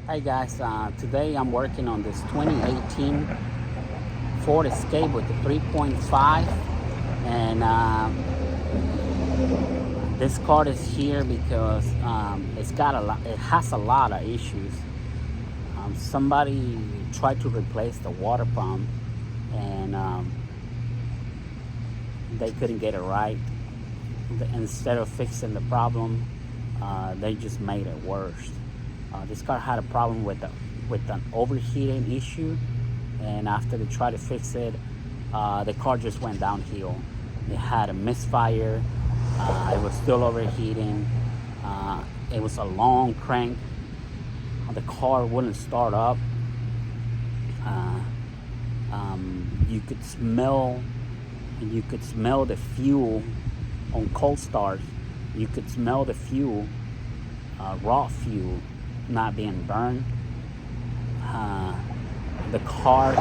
Hi guys, today I'm working on this 2018 Ford Escape with the 3.5, and this car is here because it has a lot of issues. Somebody tried to replace the water pump, and they couldn't get it right. Instead of fixing the problem, they just made it worse. This car had a problem with an overheating issue, and after they tried to fix it, the car just went downhill. It had a misfire. It was still overheating. It was a long crank. The car wouldn't start up. You could smell the fuel on cold start. You could smell the fuel, raw fuel, not being burned. The car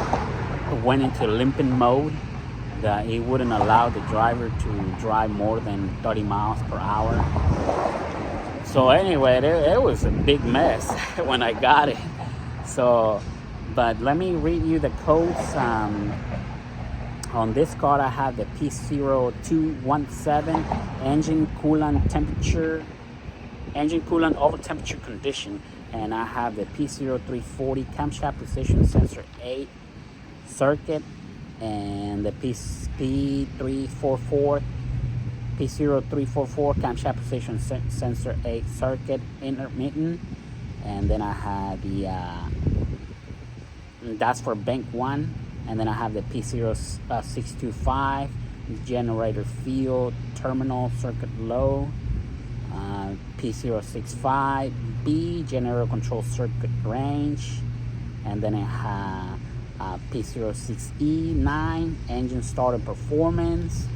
went into limping mode, that it wouldn't allow the driver to drive more than 30 miles per hour. So anyway, it was a big mess when I got it. So, but let me read you the codes. On this car, I have the p0217 engine coolant over temperature condition, and I have the p0340 camshaft position sensor 8 circuit, and the p0344 camshaft position sensor 8 circuit intermittent, and then I have the that's for bank 1, and then I have the p065 generator field terminal circuit low, p065B generator control circuit range, and then I have p06E9 engine starter performance,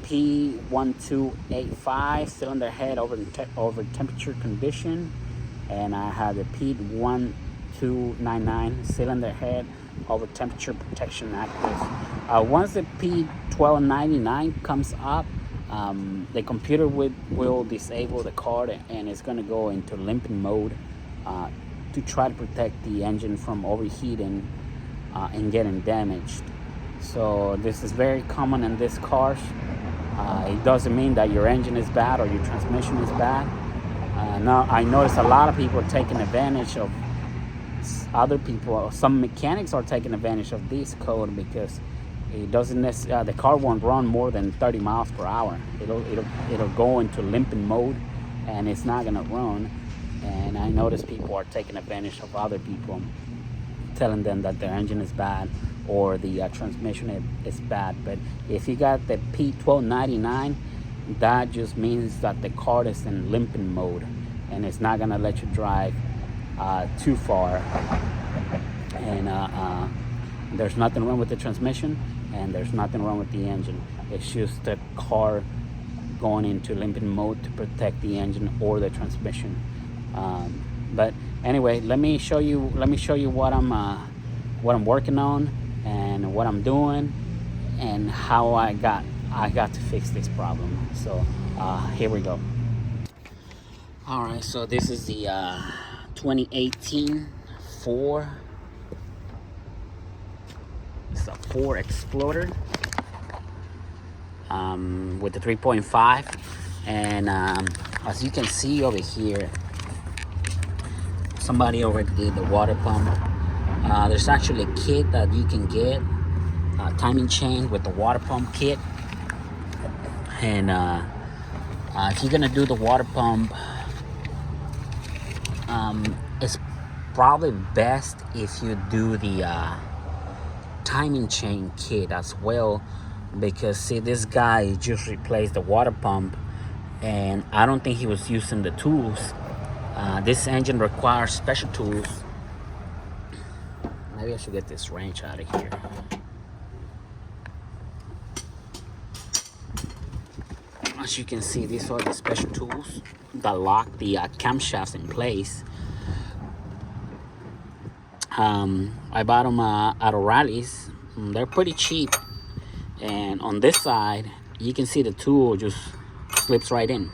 p1285 cylinder head over temperature condition, and I have the p1299 cylinder head over temperature protection active. Once the p1299 comes up, the computer will disable the car, and it's going to go into limping mode to try to protect the engine from overheating and getting damaged. So this is very common in these cars. It doesn't mean that your engine is bad or your transmission is bad. Now I notice a lot of people are taking advantage of other people. Some mechanics are taking advantage of this code because it doesn't necessarily, the car won't run more than 30 miles per hour. It'll go into limping mode, and it's not gonna run. And I notice people are taking advantage of other people, telling them that their engine is bad or the transmission is bad. But if you got the p1299, that just means that the car is in limping mode, and it's not gonna let you drive too far. And there's nothing wrong with the transmission, and there's nothing wrong with the engine. It's just the car going into limping mode to protect the engine or the transmission. But anyway, let me show you what I'm working on and what I'm doing and how I got to fix this problem. So here we go. All right, so this is the 2018 Ford. It's a Ford Explorer with the 3.5, and as you can see over here, somebody already did the water pump. There's actually a kit that you can get, timing chain with the water pump kit, and if you're gonna do the water pump, it's probably best if you do the timing chain kit as well, because see, this guy just replaced the water pump, and I don't think he was using the tools. This engine requires special tools. Maybe I should get this wrench out of here. As you can see, these are the special tools that lock the camshafts in place. I bought them at O'Reilly's. They're pretty cheap, and on this side you can see the tool just slips right in.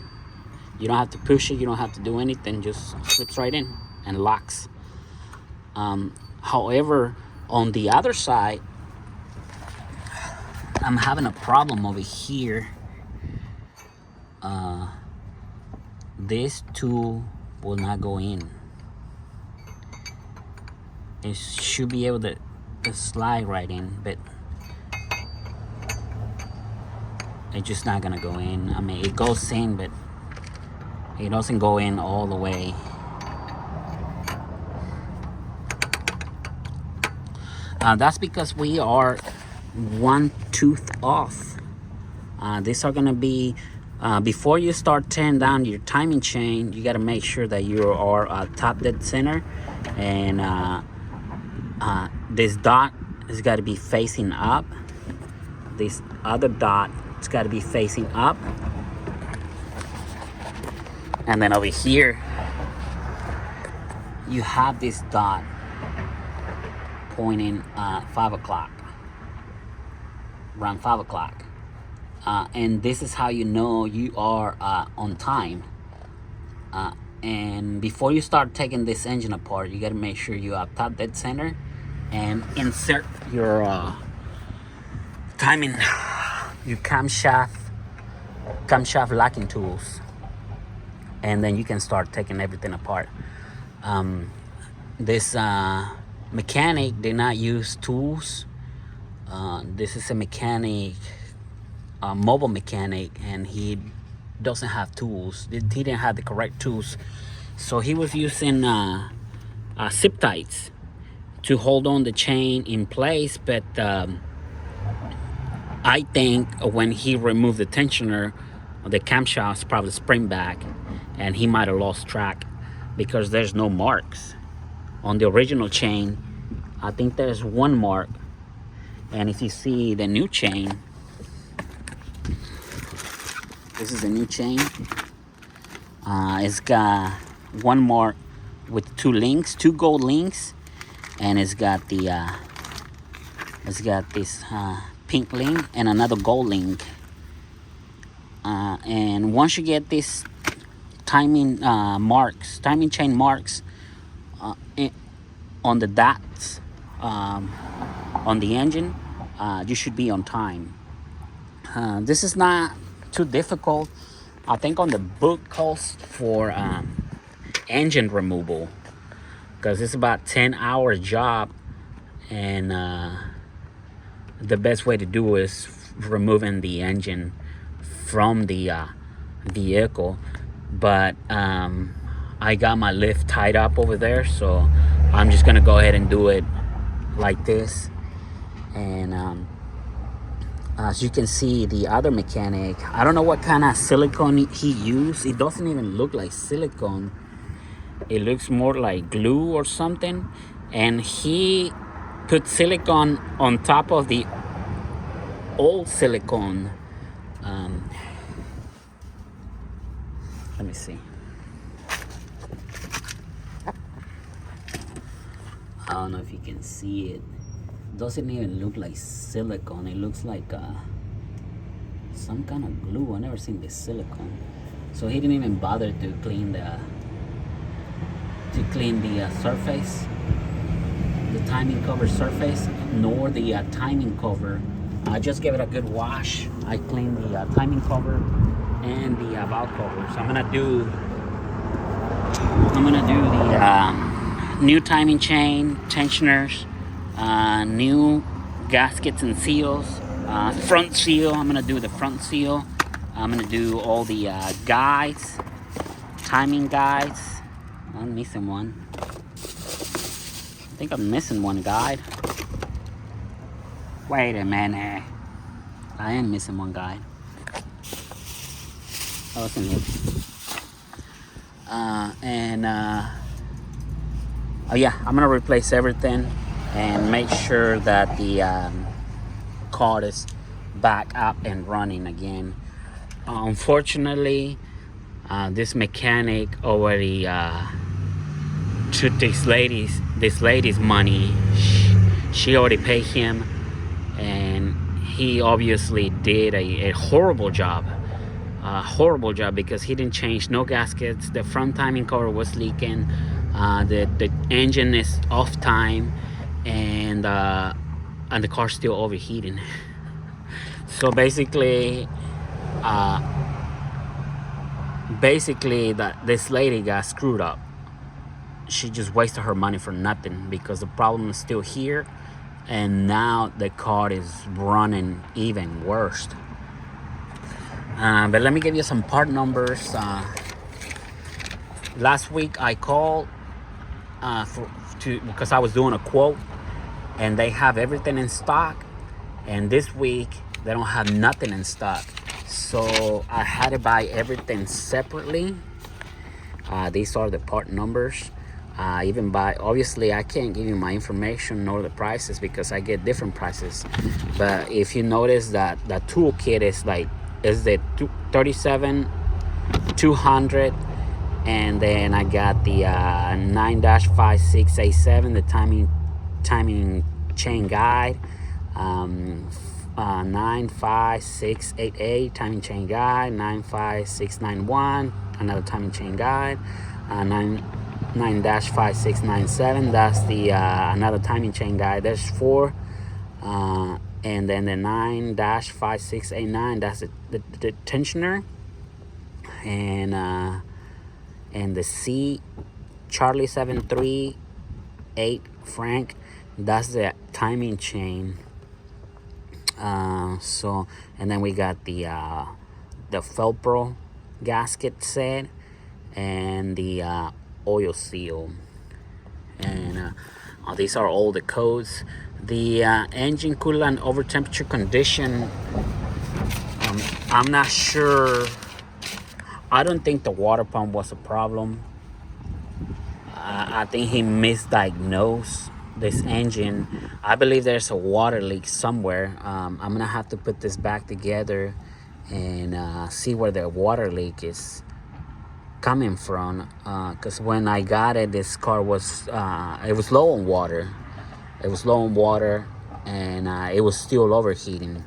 You don't have to push it, you don't have to do anything, just slips right in and locks. However, on the other side, I'm having a problem over here. This tool will not go in. It should be able to slide right in, but it's just not gonna go in. I mean, it goes in, but it doesn't go in all the way. That's because we are one tooth off. These are gonna be, before you start tearing down your timing chain, you gotta make sure that you are top dead center, and this dot has got to be facing up. This other dot, it's got to be facing up. And then over here, you have this dot pointing 5 o'clock, around 5 o'clock. And this is how you know you are on time. And before you start taking this engine apart, you got to make sure you are top dead center and insert your timing, your camshaft locking tools, and then you can start taking everything apart. This mechanic did not use tools. This is a mechanic, a mobile mechanic, and he doesn't have tools. He didn't have the correct tools, so he was using zip ties to hold on the chain in place. But I think when he removed the tensioner, the camshafts probably spring back, and he might have lost track because there's no marks on the original chain. I think there's one mark, and if you see the new chain, this is the new chain. It's got one mark with two links, two gold links, and it's got the this pink link and another gold link. And once you get this timing chain marks on the dots on the engine, you should be on time. This is not too difficult. I think on the book calls for engine removal, because it's about 10-hour job, and the best way to do is removing the engine from the vehicle. But I got my lift tied up over there, so I'm just gonna go ahead and do it like this. And as you can see, the other mechanic, I don't know what kind of silicone he used. It doesn't even look like silicone. It looks more like glue or something. And he put silicone on top of the old silicone. Let me see. I don't know if you can see it. Doesn't even look like silicone. It looks like some kind of glue. I never seen this silicone. So he didn't even bother to clean the surface, the timing cover surface, nor the timing cover. I just gave it a good wash. I cleaned the timing cover and the valve cover. So I'm gonna do the new timing chain, tensioners, new gaskets and seals, front seal. I'm gonna do the front seal. I'm gonna do all the guides, timing guides. I'm missing one. I think I'm missing one guide. Wait a minute. I am missing one guide. Oh, it's in here. Oh yeah, I'm gonna replace everything and make sure that the car is back up and running again. Unfortunately, this mechanic already took this lady's money. She already paid him, and he obviously did a horrible job. horrible job because he didn't change no gaskets. The front timing cover was leaking. The engine is off time, and the car's still overheating. So basically that this lady got screwed up. She just wasted her money for nothing because the problem is still here, and now the car is running even worse. But let me give you some part numbers. Last week I called because I was doing a quote, and they have everything in stock, and this week they don't have nothing in stock, so I had to buy everything separately. These are the part numbers. Obviously I can't give you my information nor the prices because I get different prices, but if you notice that the toolkit is the 37200, and then I got the 9-5687, the timing chain guide, 95688 timing chain guide, 95691 another timing chain guide, 9-5697, that's the another timing chain guide. There's 4, and then the 9-5689, that's the tensioner, and the C Charlie 738 Frank, that's the timing chain. So, and then we got the Velcro gasket set and the oil seal, and these are all the codes. The engine coolant over temperature condition, I'm not sure. I don't think the water pump was a problem. I think he misdiagnosed this engine. I believe there's a water leak somewhere. I'm gonna have to put this back together and see where the water leak is coming from, because when I got it, this car was it was low on water. And it was still overheating.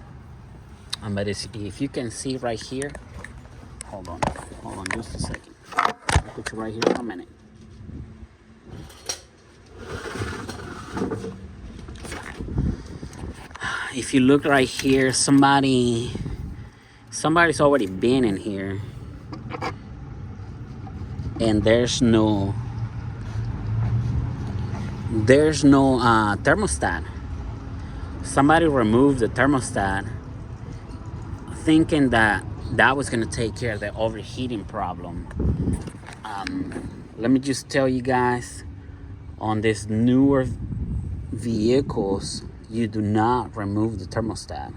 But if you can see right here, hold on just a second. I'll put you right here for a minute. If you look right here, somebody's already been in here, and there's no thermostat. Somebody removed the thermostat thinking that was going to take care of the overheating problem. Let me just tell you guys, on these newer vehicles, you do not remove the thermostat.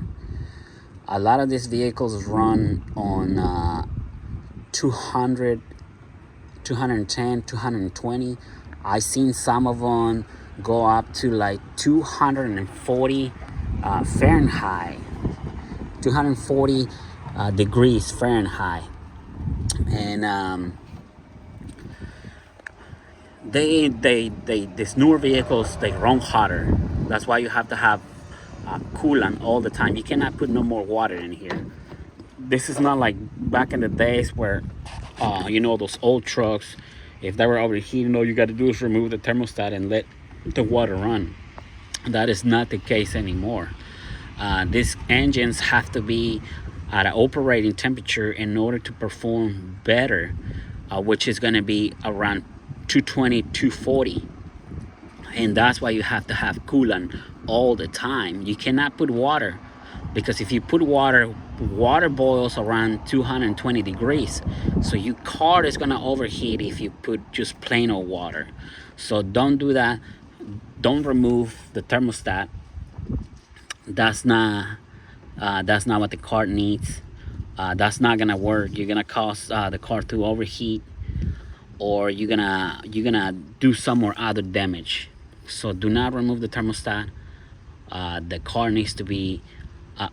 A lot of these vehicles run on 200, 210, 220. I've seen some of them go up to like 240 Fahrenheit, 240 degrees Fahrenheit, and these newer vehicles, they run hotter. That's why you have to have coolant all the time. You cannot put no more water in here. This is not like back in the days where those old trucks, if they were overheating, all you got to do is remove the thermostat and let the water run. That is not the case anymore. These engines have to be at an operating temperature in order to perform better, which is going to be around 220, 240. And that's why you have to have coolant all the time. You cannot put water, because if you put water boils around 220 degrees. So your car is gonna overheat if you put just plain old water. So don't do that. Don't remove the thermostat. That's not what the car needs. That's not gonna work. You're gonna cause the car to overheat, or you're gonna do some more other damage. So do not remove the thermostat. The car needs to be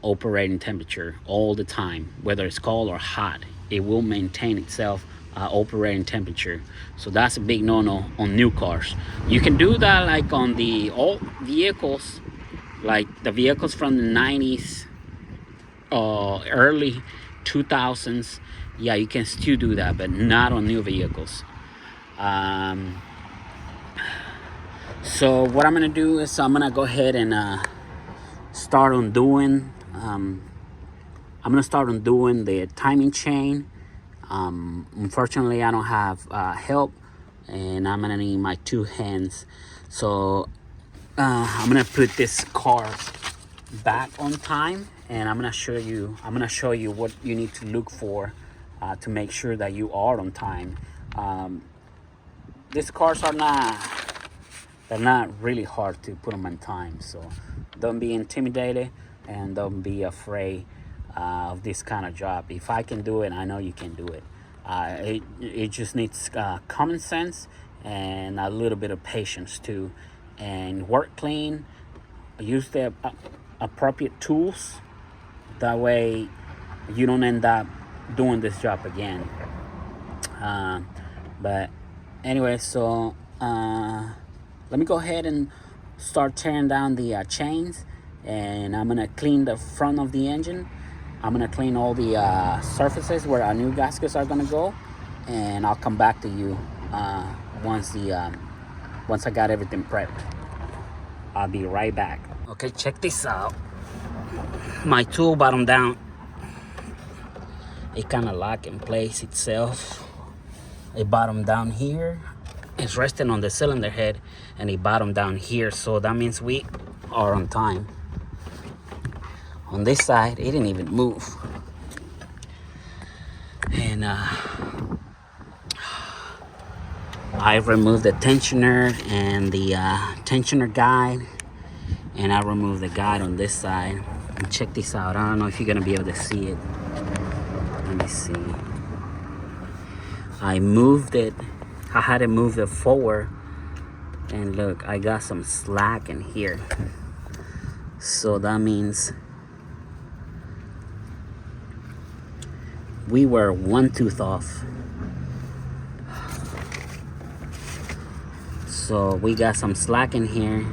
operating temperature all the time, whether it's cold or hot. It will maintain itself operating temperature. So that's a big no-no on new cars. You can do that like on the old vehicles, like the vehicles from the 90s, early 2000s, yeah, you can still do that, but not on new vehicles. So what I'm gonna do is I'm gonna go ahead and start undoing. I'm gonna start undoing the timing chain. Unfortunately, I don't have help, and I'm gonna need my 2 hands. So I'm gonna put this car back on time, and I'm gonna show you what you need to look for to make sure that you are on time. These cars are not really hard to put them on time, so don't be intimidated and don't be afraid of this kind of job. If I can do it, I know you can do it. It just needs common sense and a little bit of patience too, and work clean, use the appropriate tools. That way you don't end up doing this job again. But anyway, so let me go ahead and start tearing down the chains, and I'm gonna clean the front of the engine. I'm gonna clean all the surfaces where our new gaskets are gonna go, and I'll come back to you once I got everything prepped. I'll be right back. Okay, check this out. My tool bottom down. It kind of lock in place itself. It bottom down here. It's resting on the cylinder head, and it bottom down here. So that means we are on time. On this side, it didn't even move. And I removed the tensioner and the tensioner guide, and I removed the guide on this side. And check this out. I don't know if you're gonna be able to see it. Let me see. I moved it. I had to move it forward, and look, I got some slack in here. So that means we were 1 tooth off. So we got some slack in here.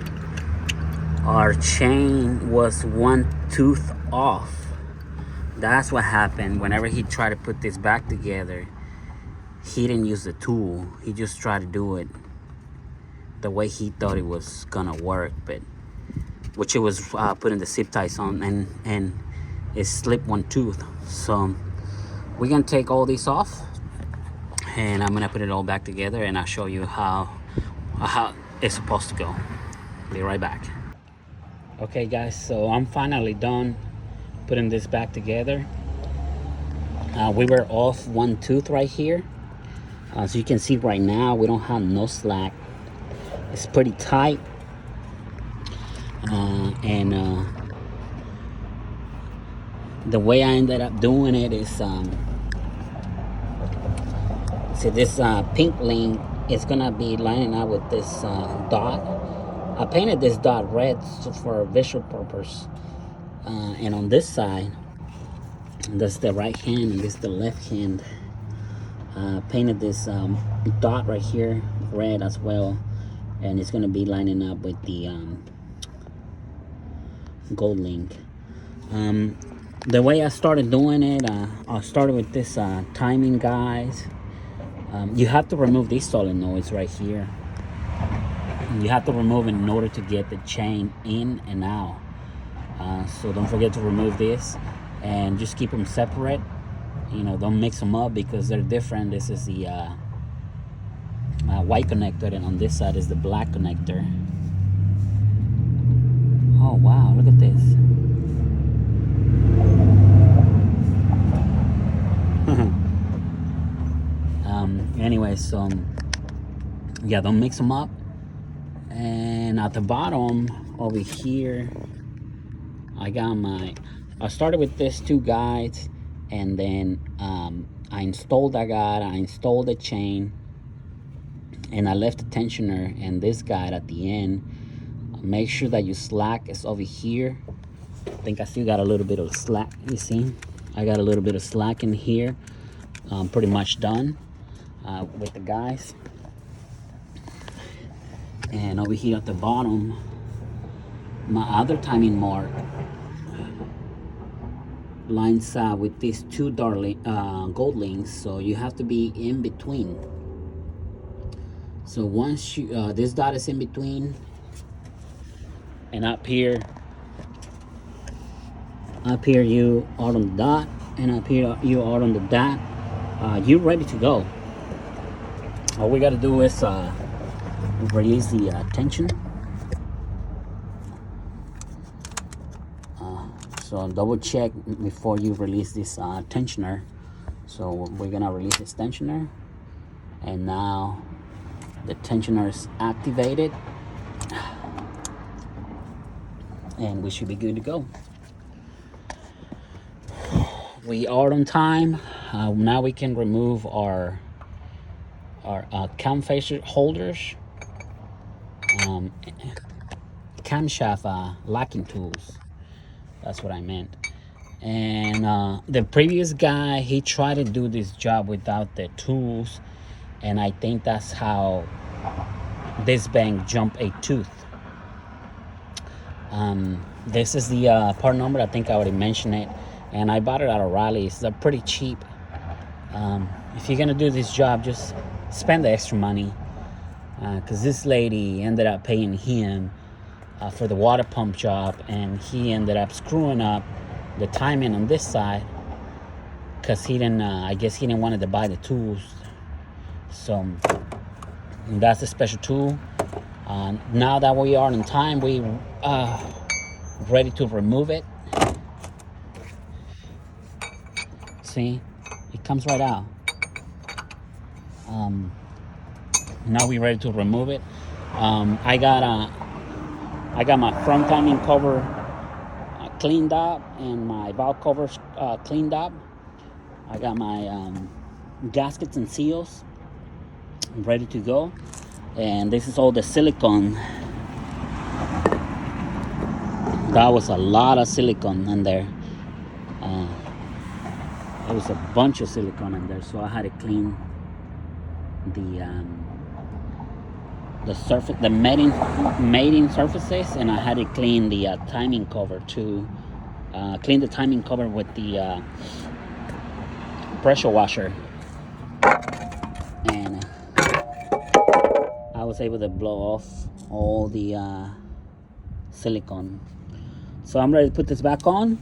Our chain was 1 tooth off. That's what happened. Whenever he tried to put this back together, he didn't use the tool. He just tried to do it the way he thought it was gonna work, but which it was putting the zip ties on, and it slipped 1 tooth. So we're gonna take all these off, and I'm gonna put it all back together, and I'll show you how it's supposed to go. Be right back. Okay guys, so I'm finally done putting this back together. We were off 1 tooth right here. So you can see right now we don't have no slack. It's pretty tight. And the way I ended up doing it is see this pink link is gonna be lining up with this dot. I painted this dot red for visual purpose. And on this side, that's the right hand and this is the left hand. Painted this dot right here red as well, and it's going to be lining up with the gold link. The way I started doing it, I started with this timing guys. You have to remove these solenoids right here. You have to remove it in order to get the chain in and out. So don't forget to remove this, and just keep them separate. You know, don't mix them up because they're different. This is the white connector, and on this side is the black connector. Oh wow, look at this. Anyway, so yeah, don't mix them up. And at the bottom over here, I started with this 2 guides, and then I installed that guide, I installed the chain, and I left the tensioner and this guide at the end. Make sure that your slack is over here. I think I still got a little bit of slack. You see, I got a little bit of slack in here. I'm pretty much done with the guys. And over here at the bottom, my other timing mark, lines up with these two gold links, so you have to be in between. So once you this dot is in between, and up here you are on the dot, and up here you are on the dot, you're ready to go. All we got to do is release the tension. So double check before you release this tensioner. So we're gonna release this tensioner, and now the tensioner is activated, and we should be good to go. We are on time. Now we can remove our cam facer holders, camshaft locking tools. That's what I meant. And the previous guy, he tried to do this job without the tools, and I think that's how this bank jumped a tooth. This is the part number. I think I already mentioned it, and I bought it at O'Reilly's. They're pretty cheap. If you're gonna do this job, just spend the extra money, because this lady ended up paying him for the water pump job, and he ended up screwing up the timing on this side because he didn't I guess he didn't want to buy the tools. So that's a special tool. Now that we are in time, we ready to remove it. See, it comes right out. Now we're ready to remove it. I got my front timing cover cleaned up, and my valve covers cleaned up. I got my gaskets and seals ready to go, and this is all the silicone. That was a lot of silicone in there. There was a bunch of silicone in there, so I had to clean the surface, the mating surfaces, and I had to clean the timing cover too. Clean the timing cover with the pressure washer, and I was able to blow off all the silicone. So I'm ready to put this back on.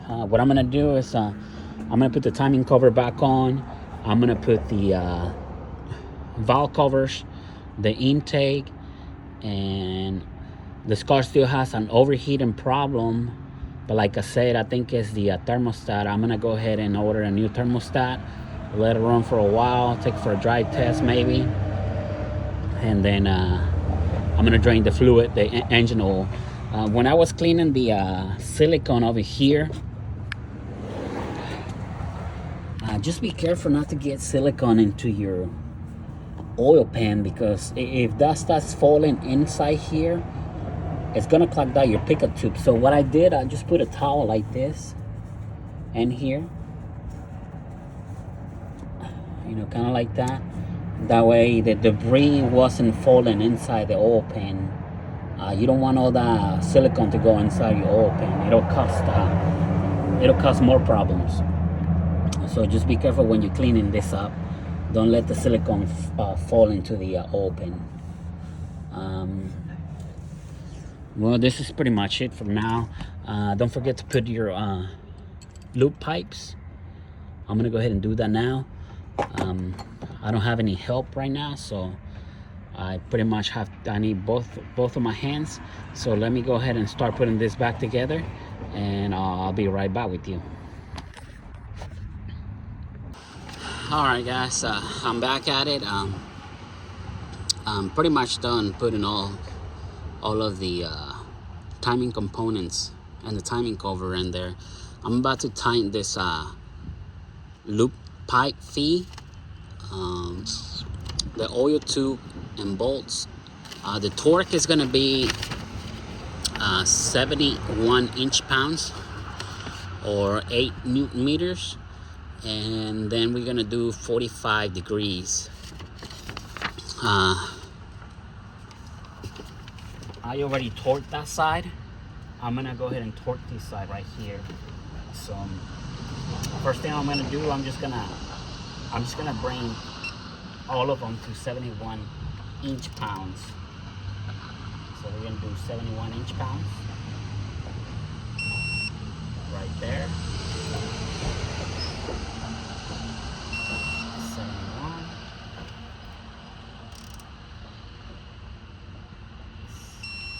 What I'm gonna do is I'm gonna put the timing cover back on. I'm gonna put the valve covers, the intake, and this car still has an overheating problem, but like I said, I think it's the thermostat. I'm gonna go ahead and order a new thermostat, let it run for a while, take it for a dry test maybe, and then I'm gonna drain the fluid, the engine oil. When I was cleaning the silicone over here, just be careful not to get silicone into your oil pan, because if that starts falling inside here, it's gonna clog down your pickup tube. So what I did, I just put a towel like this in here, you know, kind of like that. That way the debris wasn't falling inside the oil pan. You don't want all that silicone to go inside your oil pan. It'll cause more problems. So just be careful when you're cleaning this up. Don't let the silicone fall into the oil pan. Well, this is pretty much it for now. Don't forget to put your loop pipes. I'm gonna go ahead and do that now. I don't have any help right now, so I pretty much I need both of my hands. So let me go ahead and start putting this back together, and I'll be right back with you. All right, guys, I'm back at it. I'm pretty much done putting all of the timing components and the timing cover in there. I'm about to tighten this loop pipe feed, the oil tube and bolts. The torque is gonna be 71 inch-pounds or 8 Newton meters. And then we're gonna do 45 degrees. I already torqued that side. I'm gonna go ahead and torque this side right here. So first thing I'm gonna do, I'm just gonna bring all of them to 71 inch pounds. So we're gonna do 71 inch pounds right there. 71.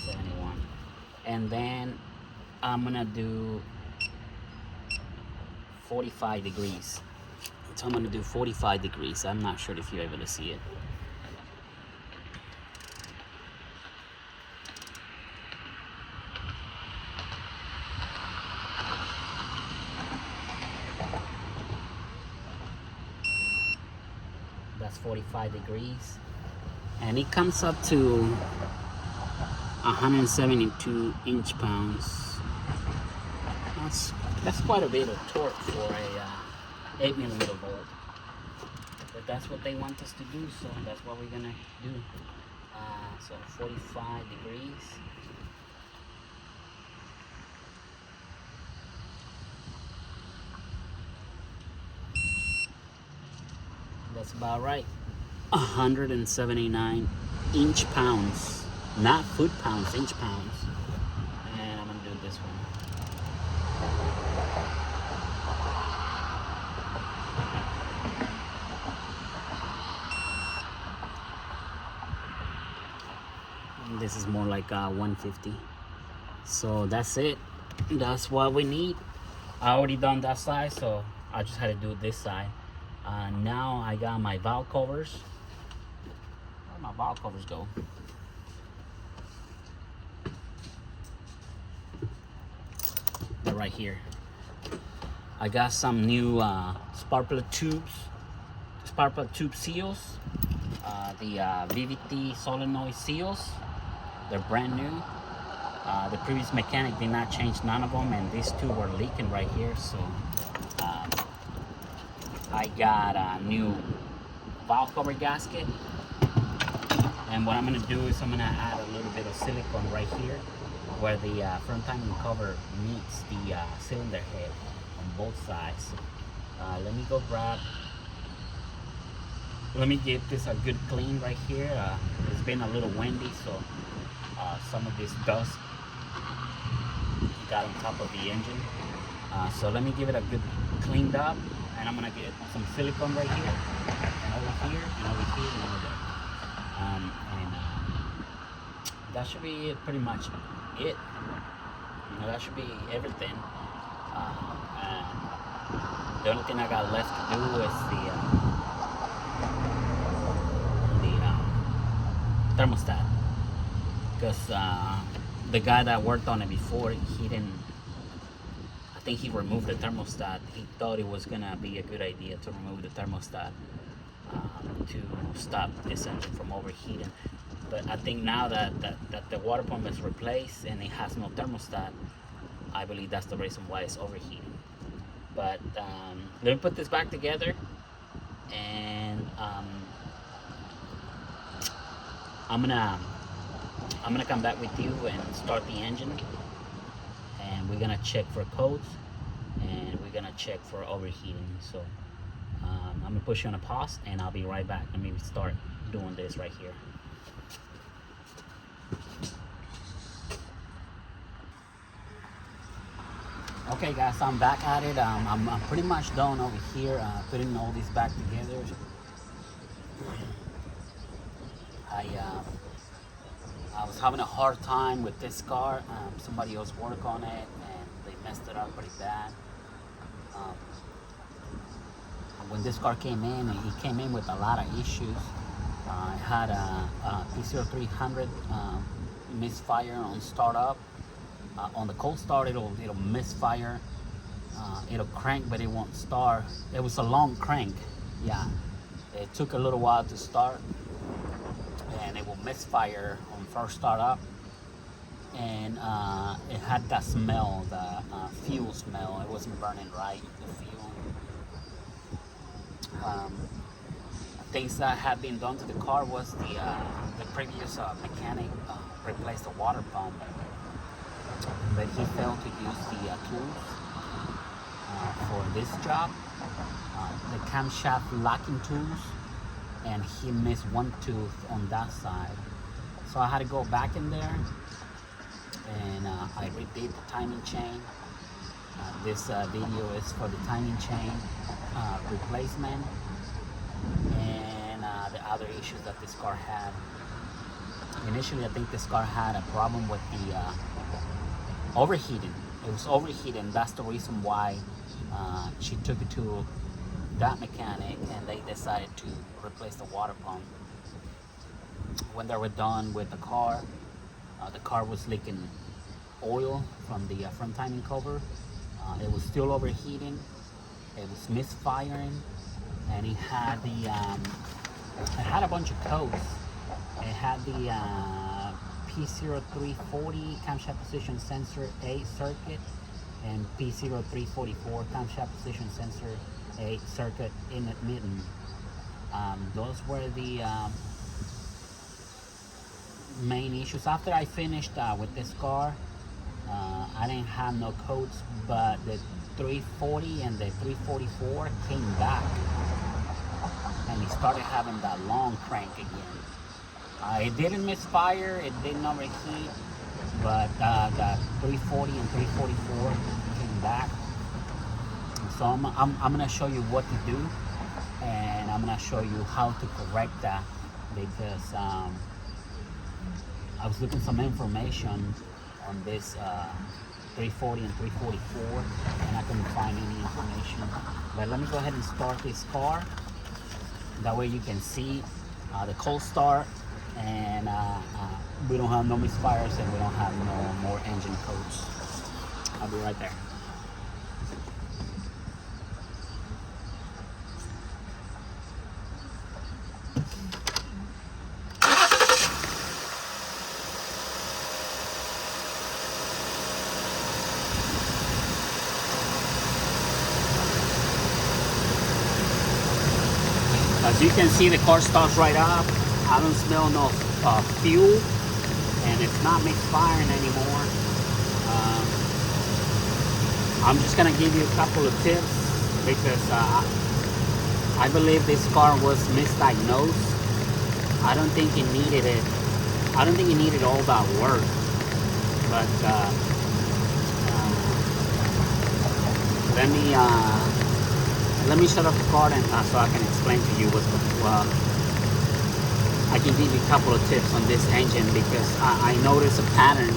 71. And then I'm gonna do 45 degrees. So I'm gonna do 45 degrees. I'm not sure if you're able to see it. That's 45 degrees. And it comes up to 172 inch pounds. That's quite a bit of torque for a 8mm bolt. But that's what they want us to do, so that's what we're gonna do. So 45 degrees. That's about right. 179 inch pounds, not foot pounds, inch pounds. And I'm gonna do this one. And this is more like 150. So that's it. That's what we need. I already done that side, so I just had to do this side. Now I got my valve covers. Where'd my valve covers go? They're right here. I got some new spark plug tube seals. The VVT solenoid seals. They're brand new. The previous mechanic did not change none of them, and these two were leaking right here. So I got a new valve cover gasket, and what I'm going to do is I'm going to add a little bit of silicone right here where the front timing cover meets the cylinder head on both sides. Let me go let me give this a good clean right here. It's been a little windy, so some of this dust got on top of the engine. So let me give it a good cleaned up. And I'm gonna get some silicone right here, and over here, and over here, and over there. That should be pretty much it. That should be everything. And the only thing I got left to do is the thermostat, because the guy that worked on it before, he didn't. I think he removed the thermostat. He thought it was gonna be a good idea to remove the thermostat to stop this engine from overheating. But I think now that the water pump is replaced and it has no thermostat, I believe that's the reason why it's overheating. But let me put this back together, and I'm gonna come back with you and start the engine. And we're gonna check for codes, and we're gonna check for overheating. So I'm gonna push you on a pause, and I'll be right back. Let me start doing this right here. Okay guys, I'm back at it. I'm pretty much done over here, putting all these back together. I was having a hard time with this car. Somebody else worked on it, and they messed it up pretty bad. When this car came in, it came in with a lot of issues. It had a p0300 misfire on startup. On the cold start, it'll misfire. It'll crank, but it won't start. It was a long crank. Yeah, it took a little while to start, and it will misfire on first startup. And it had that smell, the fuel smell. It wasn't burning right, the fuel. Things that had been done to the car was the previous mechanic replaced the water pump, but he failed to use the tools. for this job, the camshaft locking tools, and he missed one tooth on that side. So I had to go back in there, and I redid the timing chain. This video is for the timing chain replacement and the other issues that this car had. Initially, I think this car had a problem with the overheating. It was overheating. That's the reason why she took it to that mechanic, and they decided to replace the water pump. When they were done with the car was leaking oil from the front timing cover. It was still overheating. It was misfiring, and it had the it had a bunch of codes. It had the p0340 camshaft position sensor A circuit and p0344 camshaft position sensor A circuit intermittent. Those were the main issues. After I finished with this car, I didn't have no codes, but the 340 and the 344 came back, and he started having that long crank again. It didn't misfire, it didn't overheat, but the 340 and 344 came back. So I'm gonna show you what to do, and I'm gonna show you how to correct that, because I was looking some information on this 340 and 344, and I couldn't find any information. But let me go ahead and start this car. That way you can see the cold start, and we don't have no misfires, and we don't have no more engine codes. I'll be right there. As you can see, the car starts right up. I don't smell no fuel, and it's not misfiring anymore. I'm just gonna give you a couple of tips, because I believe this car was misdiagnosed. I don't think it needed it. I don't think it needed all that work, but let me shut off the car, and so I can explain to you what's I can give you a couple of tips on this engine, because I noticed a pattern,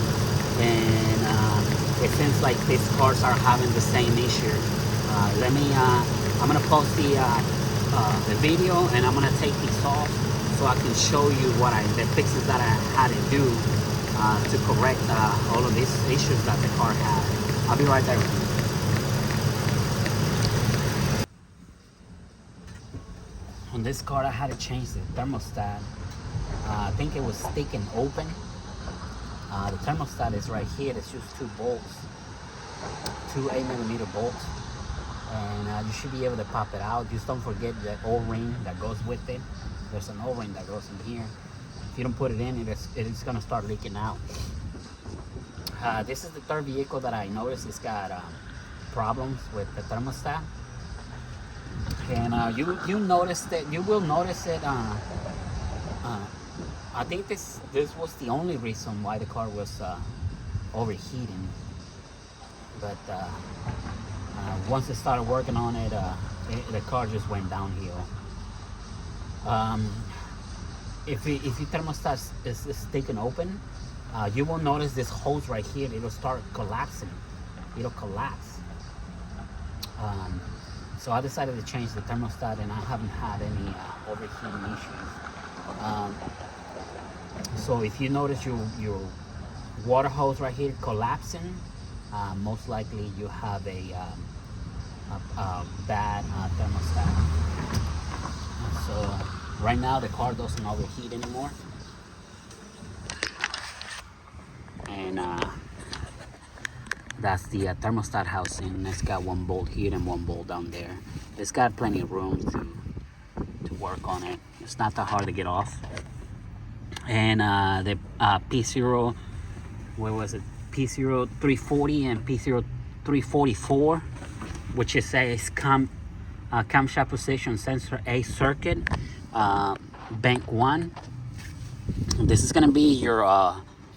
and it seems like these cars are having the same issue. I'm gonna post the video, and I'm gonna take these off so I can show you the fixes that I had to do to correct all of these issues that the car had. I'll be right there with you. On this car, I had to change the thermostat. I think it was sticking open. The thermostat is right here. It's just 2 bolts, 2 8mm bolts, and you should be able to pop it out. Just don't forget the O-ring that goes with it. There's an O-ring that goes in here. If you don't put it in, it's gonna start leaking out. This is the third vehicle that I noticed it's got problems with the thermostat. And you noticed it. You will notice it. I think this was the only reason why the car was overheating. But once they started working on it, the car just went downhill. If your thermostat is sticking open, you will notice this hose right here. It'll start collapsing. It'll collapse. So I decided to change the thermostat, and I haven't had any overheating issues. So if you notice your water hose right here collapsing, most likely you have a bad thermostat. So right now the car doesn't overheat anymore, and that's the thermostat housing. It's got 1 bolt here and 1 bolt down there. It's got plenty of room to work on it. It's not that hard to get off. And the P0, what was it? P0340 and P0344. which is a camshaft position sensor A circuit, bank 1. This is gonna be your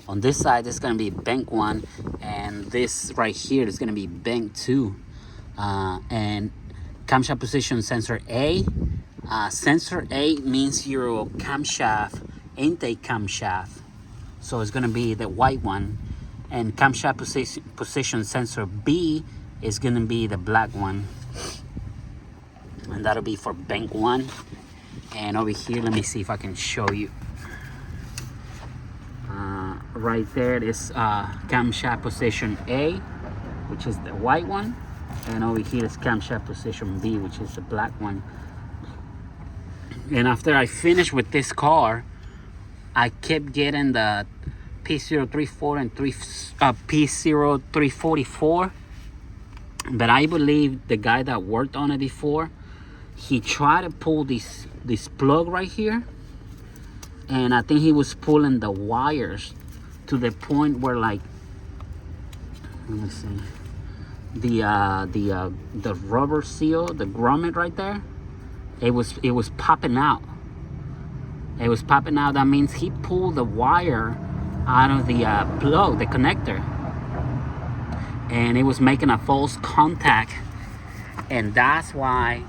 on this side, this is gonna be bank 1, and this right here is gonna be bank 2. And camshaft position sensor A. Sensor A means your camshaft, intake camshaft, so it's gonna be the white one. And camshaft position sensor B is gonna be the black one, and that'll be for bank 1. And over here, let me see if I can show you. Right there is camshaft position A, which is the white one, and over here is camshaft position B, which is the black one. And after I finished with this car, I kept getting the p034 and p0344, but I believe the guy that worked on it before, he tried to pull this plug right here, and I think he was pulling the wires to the point where, like, let me see, the rubber seal, the grommet right there, it was popping out. It was popping out. That means he pulled the wire out of the plug, the connector, and it was making a false contact, and that's why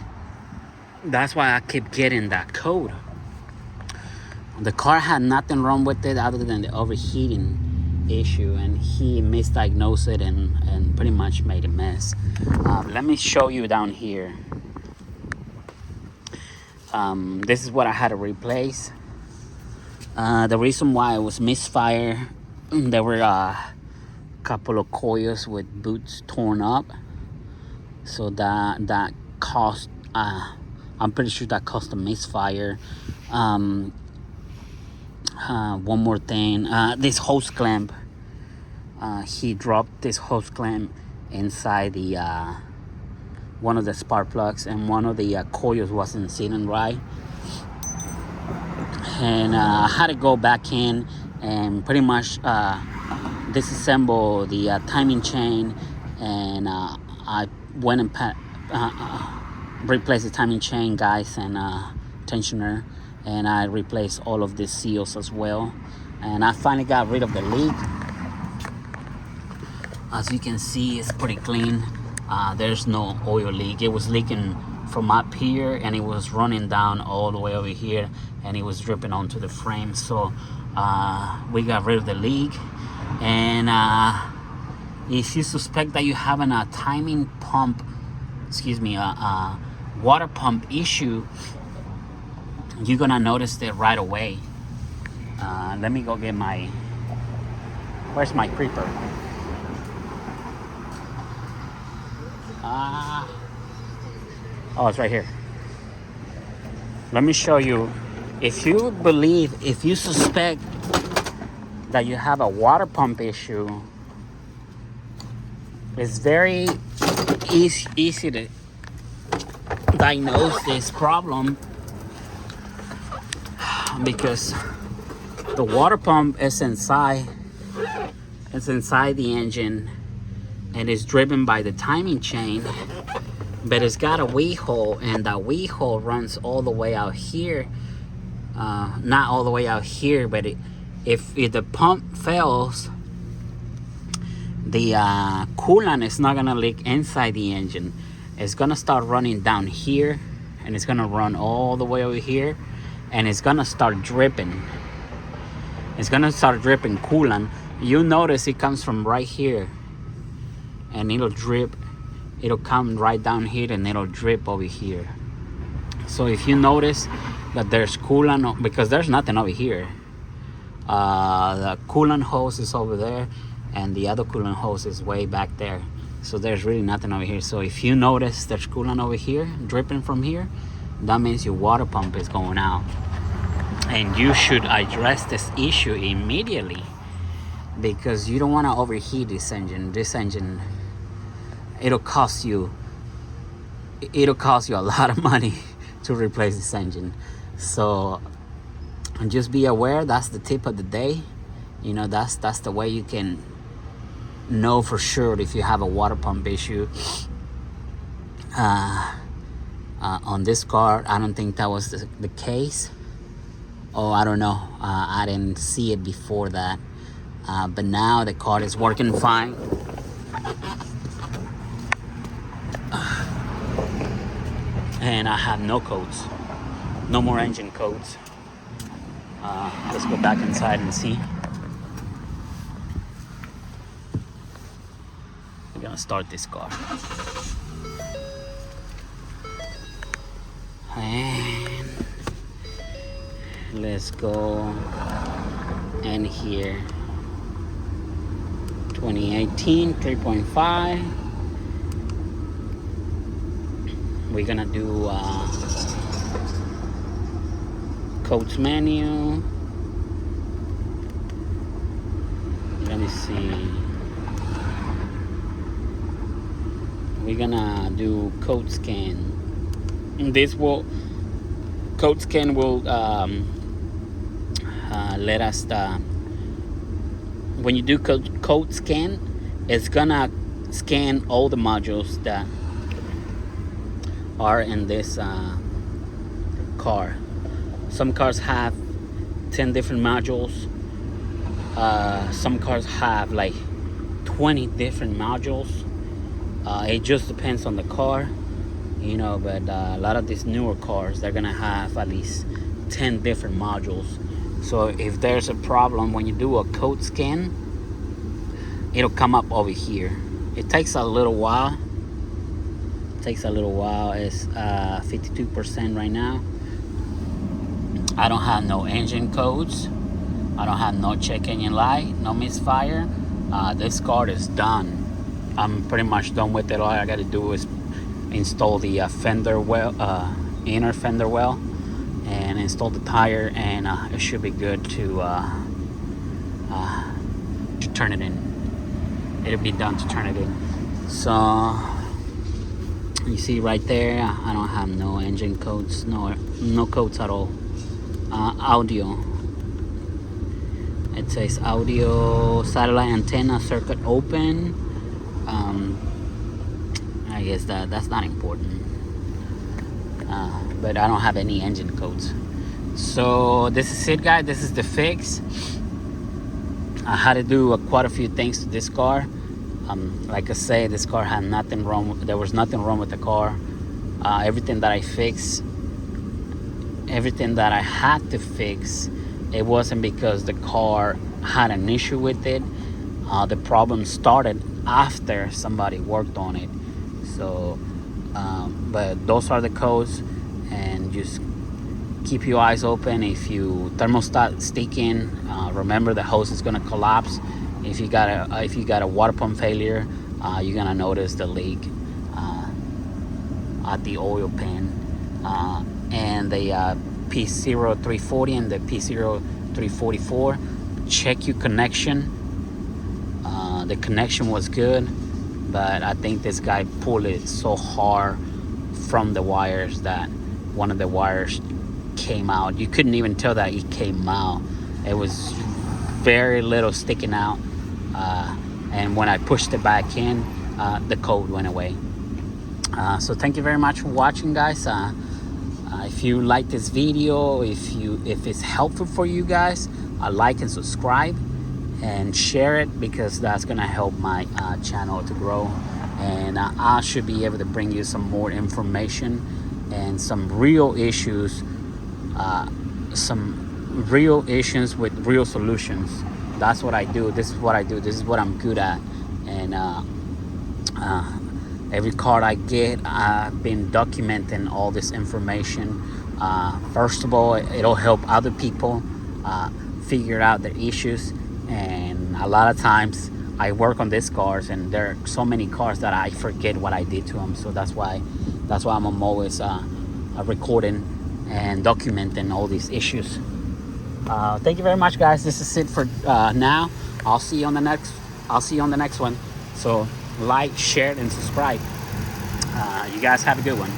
I kept getting that code. The car had nothing wrong with it other than the overheating issue, and he misdiagnosed it and pretty much made a mess. Let me show you down here. This is what I had to replace. The reason why it was misfire, there were a couple of coils with boots torn up, so that caused, I'm pretty sure that caused a misfire. One more thing, this hose clamp, he dropped this hose clamp inside the one of the spark plugs, and one of the coils wasn't sitting right, and I had to go back in and pretty much disassemble the timing chain, and I went and replaced the timing chain, guys, and tensioner, and I replaced all of the seals as well, and I finally got rid of the leak. As you can see, it's pretty clean. There's no oil leak. It was leaking from up here, and it was running down all the way over here, and it was dripping onto the frame. So we got rid of the leak. And if you suspect that you have a timing pump, water pump issue, you're gonna notice it right away. Let me go get where's my creeper? Oh, it's right here. Let me show you. If you suspect that you have a water pump issue, it's very easy to diagnose this problem, because the water pump is inside the engine, and is driven by the timing chain, but it's got a wheel hole, and that wheel hole runs all the way out here. Not all the way out here, but if the pump fails, the coolant is not gonna leak inside the engine. It's gonna start running down here, and it's gonna run all the way over here, and it's gonna start dripping. It's gonna start dripping coolant. You'll notice it comes from right here, and it'll drip. It'll come right down here, and it'll drip over here. So if you notice that there's coolant, because there's nothing over here, the coolant hose is over there, and the other coolant hose is way back there. So there's really nothing over here. So if you notice there's coolant over here dripping from here, that means your water pump is going out, and you should address this issue immediately, because you don't want to overheat this engine. It'll cost you a lot of money to replace this engine. So just be aware. That's the tip of the day. You know, that's the way you can know for sure if you have a water pump issue. On this car, I don't think that was the case. Oh, I don't know. I didn't see it before that. But now the car is working fine. And I have no codes. No more engine codes. Let's go back inside and see. We're gonna start this car. And let's go in here. 2018 3.5. We're gonna do codes menu. Let me see. We're gonna do code scan. This will code scan will let us when you do code scan, it's gonna scan all the modules that are in this car. Some cars have 10 different modules. Some cars have like 20 different modules. It just depends on the car, you know, but a lot of these newer cars, they're gonna have at least 10 different modules. So if there's a problem when you do a code scan, it'll come up over here. It takes a little while. It's 52% right now. I don't have no engine codes. I don't have no check engine light, no misfire. This car is done. I'm pretty much done with it. All I gotta do is install the fender well, inner fender well, and install the tire, and it should be good to turn it in. It'll be done to turn it in. So you see right there, I don't have no engine codes, no codes at all. Audio. It says audio satellite antenna circuit open. I guess that's not important. But I don't have any engine codes. So this is it, guys. This is the fix. I had to do quite a few things to this car. Like I say, this car had nothing wrong. There was nothing wrong with the car. Everything that I fixed, everything that I had to fix, it wasn't because the car had an issue with it. The problem started after somebody worked on it. So, but those are the codes, and just keep your eyes open. If you thermostat sticking, remember the hose is gonna collapse. If you got a water pump failure, you're gonna notice the leak at the oil pan, and the p0340 and the p0344. Check your connection. The connection was good, but I think this guy pulled it so hard from the wires that one of the wires came out. You couldn't even tell that it came out. It was very little sticking out, and when I pushed it back in, the code went away. So thank you very much for watching, guys. If you like this video, if it's helpful for you guys, like and subscribe and share it, because that's gonna help my channel to grow, and I should be able to bring you some more information and some real issues with real solutions. That's what I do. This is what I do. This is what I'm good at. And every card I get, I've been documenting all this information. First of all, it'll help other people figure out their issues. And a lot of times I work on these cars, and there are so many cars that I forget what I did to them. So that's why I'm always recording and documenting all these issues. Thank you very much, guys. This is it for now. I'll see you on the next one. So like, share, and subscribe. You guys have a good one.